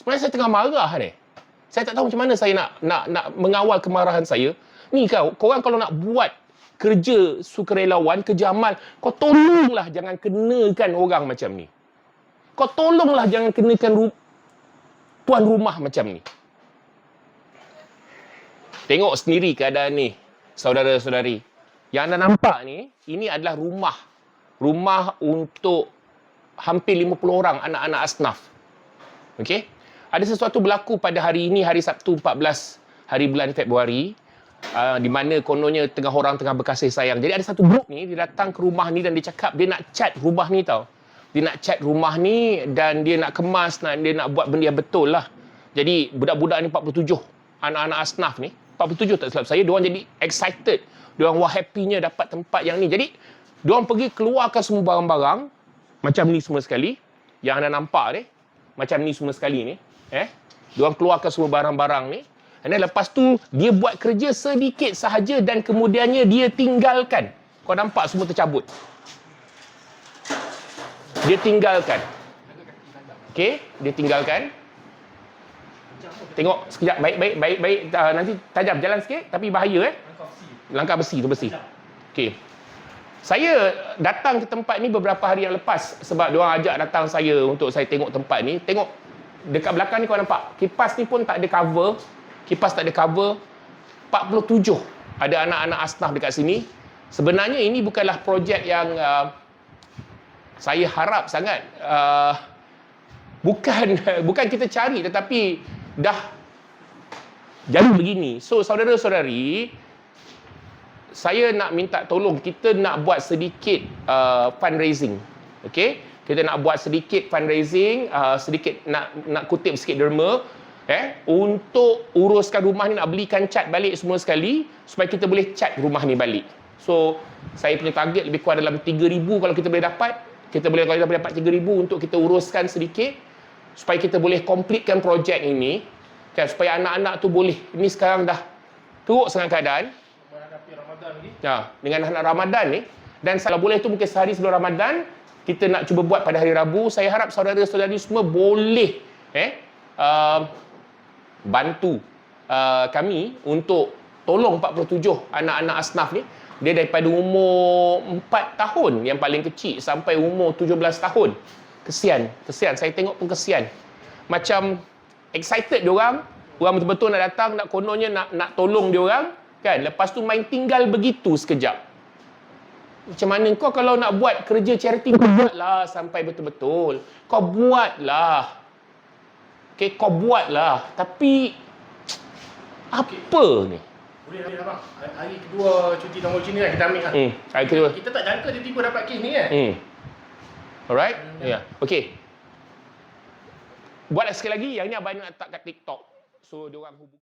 Sebenarnya saya tengah marah ni. Saya tak tahu macam mana saya nak mengawal kemarahan saya. Ni korang kalau nak buat kerja sukarelawan, kerja amal, kau tolonglah jangan kenakan orang macam ni. Kau tolonglah jangan kenakan tuan rumah macam ni. Tengok sendiri keadaan ni, saudara-saudari. Yang anda nampak ni, ini adalah rumah. Rumah untuk hampir 50 orang anak-anak asnaf. Okey? Ada sesuatu berlaku pada hari ini, hari Sabtu 14 hari bulan Februari, di mana kononnya orang tengah berkasih sayang. Jadi ada satu grup ni, dia datang ke rumah ni dan dia cakap dia nak cat rumah ni tau. Dia nak cat rumah ni dan dia nak kemas, dia nak buat benda yang betul lah. Jadi budak-budak ni 47, anak-anak asnaf ni, 47 tak silap saya, diorang jadi excited. Diorang wah happynya dapat tempat yang ni. Jadi, diorang pergi keluarkan semua barang-barang, macam ni semua sekali, yang anda nampak ni, macam ni semua sekali ni. Diorang keluarkan semua barang-barang ni. Dan lepas tu, dia buat kerja sedikit sahaja dan kemudiannya dia tinggalkan. Kau nampak semua tercabut. Dia tinggalkan. Okey, dia tinggalkan. Tengok sekejap, baik. Nanti tajam, jalan sikit, tapi bahaya Langkah besi tu besi. Okey. Saya datang ke tempat ni beberapa hari yang lepas sebab diorang ajak datang saya untuk saya tengok tempat ni. Tengok dekat belakang ni kau nampak, kipas ni pun tak ada cover. 47 ada anak-anak asnaf dekat sini. Sebenarnya ini bukanlah projek yang saya harap sangat. Bukan kita cari, tetapi dah jadi begini. So, saudara-saudari, saya nak minta tolong, kita nak buat sedikit fundraising. Okey? Kita nak buat sedikit fundraising, sedikit nak kutip sikit derma, untuk uruskan rumah ni, nak belikan cat balik semua sekali supaya kita boleh cat rumah ni balik. So, saya punya target lebih kurang dalam 3,000 kalau kita boleh dapat. Kalau kita boleh dapat 3,000 untuk kita uruskan sedikit supaya kita boleh completekan projek ini, kan, supaya anak-anak tu boleh, ini sekarang dah teruk sangat keadaan. Dengan anak Ramadan ni, dan kalau boleh tu mungkin sehari sebelum Ramadan kita nak cuba buat pada hari Rabu. Saya harap saudara-saudari semua boleh bantu kami untuk tolong 47 anak-anak asnaf ni. Dia daripada umur 4 tahun yang paling kecil sampai umur 17 tahun. Kesian, saya tengok pun kesian. Macam excited diorang, orang betul-betul nak datang, nak kononnya nak tolong diorang, kan? Lepas tu main tinggal begitu sekejap. Macam mana kau kalau nak buat kerja charity, kau buatlah sampai betul-betul. Kau buatlah. Okey, kau buatlah. Tapi apa ni? Boleh abang. Hari kedua cuti nombor sini kan kita ambil kan. Hari kedua. Kita tak jangka tiba-tiba dapat kes ni kan. Alright? Ya. Okey. Buatlah sekali lagi. Yang ni abang nak letak kat TikTok. So, diorang hubung.